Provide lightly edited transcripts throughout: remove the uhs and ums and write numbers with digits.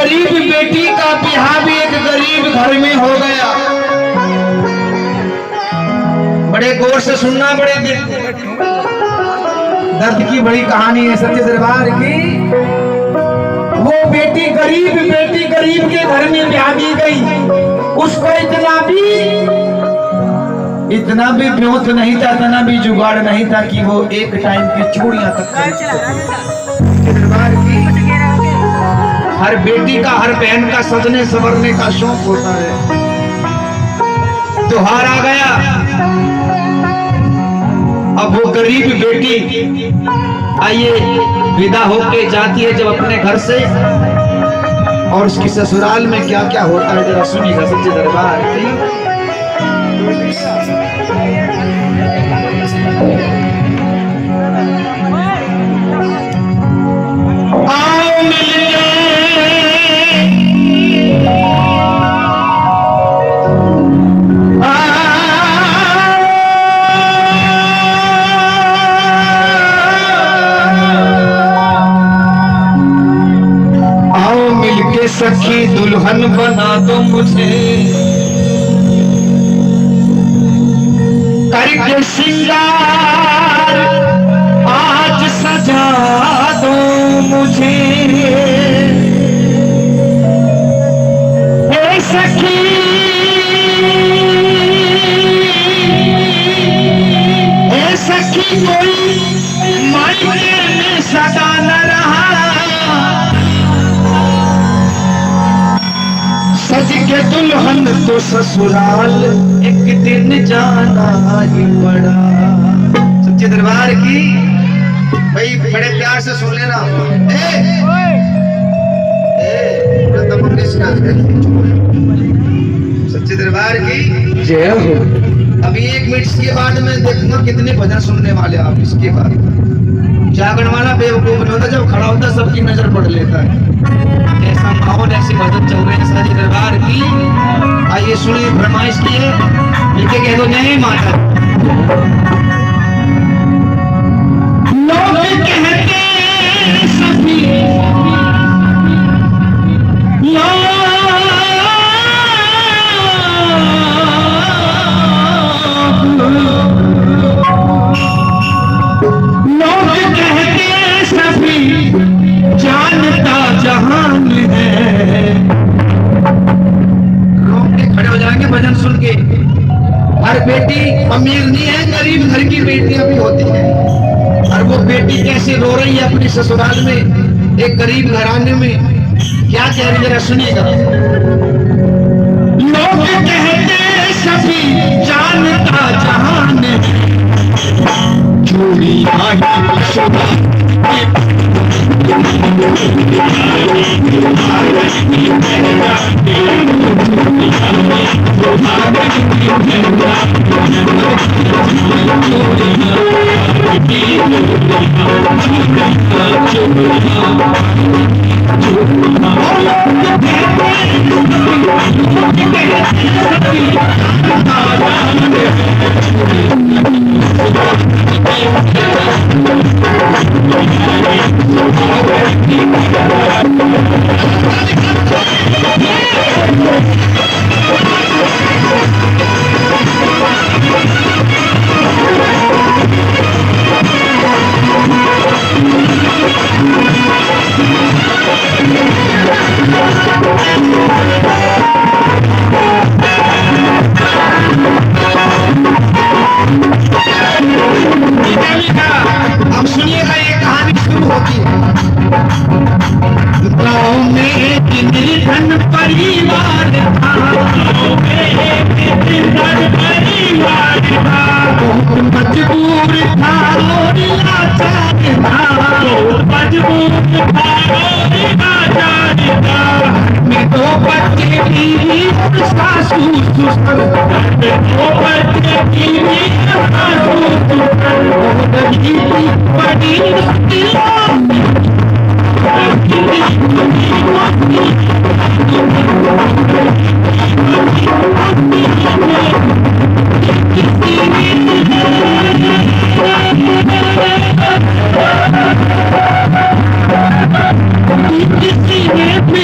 गरीब बेटी का ब्याह भी एक गरीब घर में हो गया। बड़े गौर से सुनना, बड़े दर्द की बड़ी कहानी है सच्चे दरबार की। वो बेटी गरीब के घर में ब्याह दी गई। उसको इतना भी ब्योत नहीं था, इतना भी जुगाड़ नहीं था कि वो एक टाइम की चूड़ियां तक दरबार की। हर बेटी का, हर बहन का सजने संवरने का शौक होता है। त्योहार आ गया, अब वो गरीब बेटी आइए विदा होके जाती है जब अपने घर से, और उसकी ससुराल में क्या क्या होता है जरा सुनिएगा सच्चे दरबार की। सखी दुल्हन बना दो मुझे, करके सिंगार आज सजा दो मुझे। हे सखी कोई मायने में सदा न रहा, सज के दुल्हन तो ससुराल एक दिन जाना ही पड़ा। सच्चे दरबार की भाई बड़े प्यार से सुन लेना। सच्चे दरबार की जय हो। अभी 1 मिनट के बाद मैं देखूंगा कितने भजन सुनने वाले आप। इसके बाद जागरण वाला बेवकूफ नहीं होता, जब खड़ा होता सबकी नजर पड़ लेता है। ऐसा माहौल, ऐसे भजन चल रहे हैं सच्चे दरबार की। आइए सुनिए, फरमाइश की है, लिखे कह दो नहीं माता। लोग कहते सभी जानता जहान है। रोंगटे खड़े हो जाएंगे भजन सुन के। हर बेटी अमीर नहीं है, गरीब घर की बेटियां भी होती हैं। और वो बेटी कैसे रो रही है अपनी ससुराल में, एक गरीब घराने में, क्या कह रही है जरा सुनिएगा। लोग कहते सभी जानता जहान है, चूड़ी अब सुनिएगा, ये कहानी शुरू होती है। गाँव में एक निर्धन परिवार था, बहुत मजबूर था और लाचार था, में 2 बच्चे बीवी सासू ससुर, 2 बच्चे बीवी सासू ससुर, बड़ी किसी ने भी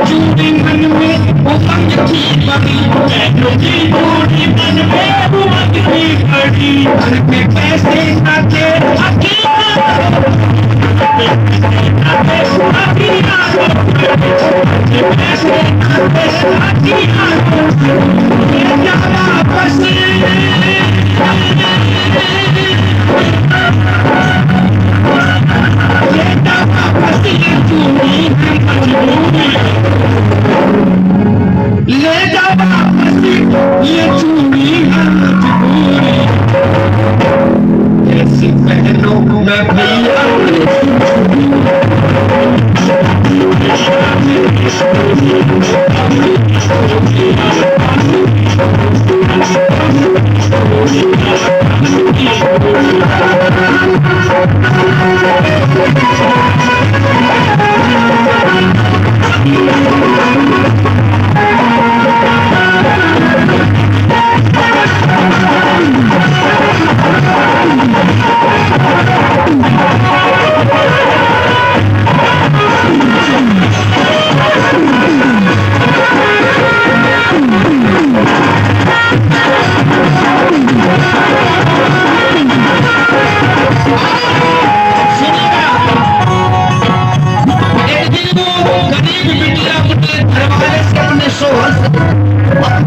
चूड़ी मन में उमंग की बड़ी, की चूड़ी मन में उमंग की बड़ी, घर पे पैसे न दे ले जाओ वापस ये चूड़ी है मजबूरी, कैसी पहनो मैं भैया अपने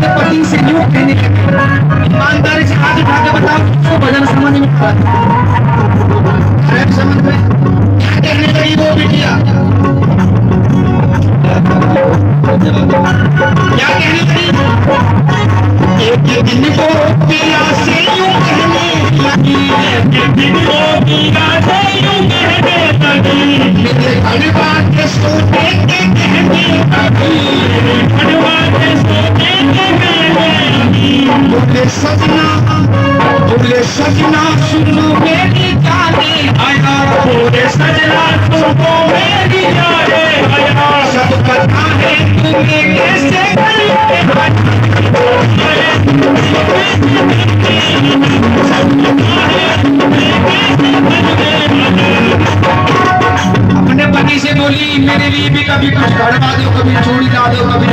पति से यूं कहने लगे, ईमानदारी से हाथ उठा के बताओ तो भजन समझ में आता है समझ में क्या कहने लगी वो बिटिया, क्या कहने लगी, एक दिन को पिया से यूं कहने लगी, एक दिन को पिया से यूं कहने लगी, मेरे हलवा के सोते के कहने लगी, हलवा के सोते के कहने लगी, बोले सजना सुनो मेरी जाने आया, बोले सजना सुनो मेरी जाने आया, सब पता है तुम्हें कैसे अपने पति से बोली मेरे लिए भी कभी कुछ गड़वा दो, कभी चूड़ी ला दो, कभी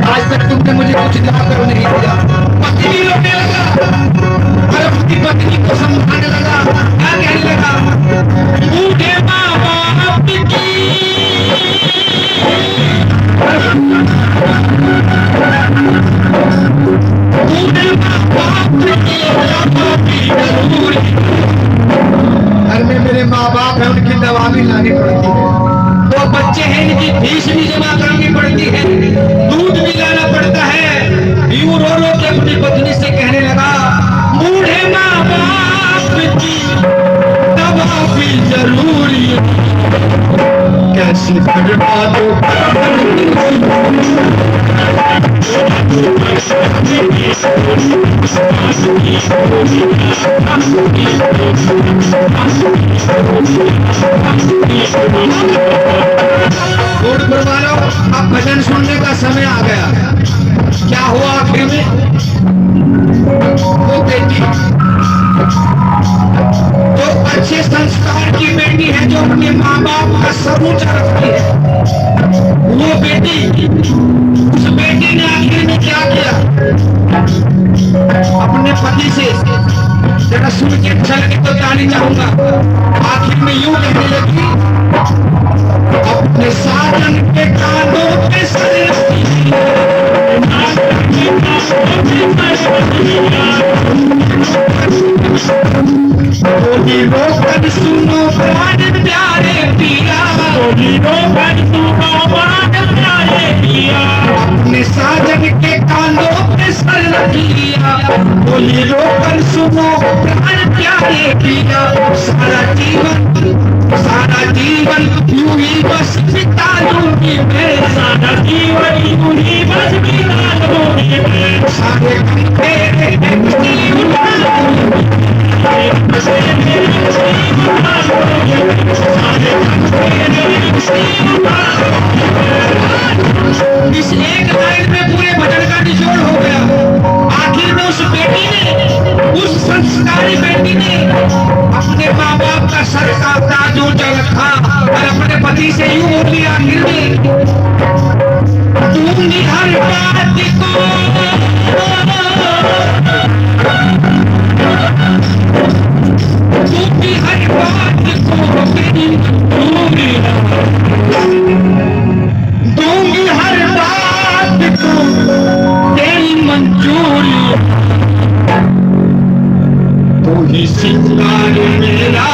आज तक तुमने मुझे कुछ लाकर नहीं दिया। पति भी रोने लगा और अपनी पत्नी को समझाने लगा, क्या कहने लगा, बूढ़े माँ बाप की घर में मेरे माँ बाप है, उनकी दवा भी लानी पड़ती है, दो बच्चे हैं इनकी फीस भी जमा करनी पड़ती है, दूध भी लाना पड़ता है, यूं रो रो के अपनी पत्नी से कहने लगा, बूढ़े माँ बाप की दवा भी जरूरी है, कैसी बर्बाद अब भजन सुनने का समय आ गया। क्या हुआ आखिर में, वो बेटी तो अच्छे संस्कार की बेटी है जो अपने माँ बाप का सब ऊंचा रखती है, वो बेटी उस बेटी ने आखिर में क्या किया, अपने पति से जरा सुन के अच्छा लगे तो जानी चाहूंगा, आखिर में यूं कहने लगी, अपने साजन के कानों पे सर रोकर सुनो प्राण प्यारे पिया, रोकर सुनो प्राण प्यारे पिया, अपने साजन के कानों पे सर रखिया, बोली रोकर सुनो प्राण प्यारे पिया, सारा जीवन यूं ही बस बिता लूंगी मैं, सारा जीवन यूं ही बस बिता लूंगी मैं, सारे तेरे इस एक लाइन में पूरे भजन का निचोड़ हो गया। आखिर में उस बेटी ने, उस संस्कारी बेटी ने अपने माँ बाप का सर का ताज ऊंचा रखा, और अपने पति से यूं बोली आखिर में, तूने हर बात को तूने हर बात को मेरी दूंगी हर बात को तेरी मंजूरी, तू ही सिंगार मेरा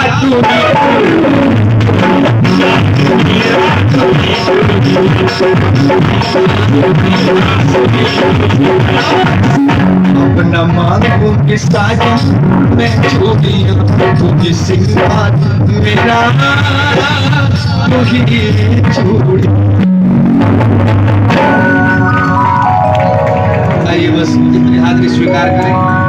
अपना मांगो के साथ मैं छोड़ी तुझे सिंगार मेरा तू ही छोड़ी। आइए बस इतने हाथ में स्वीकार करें।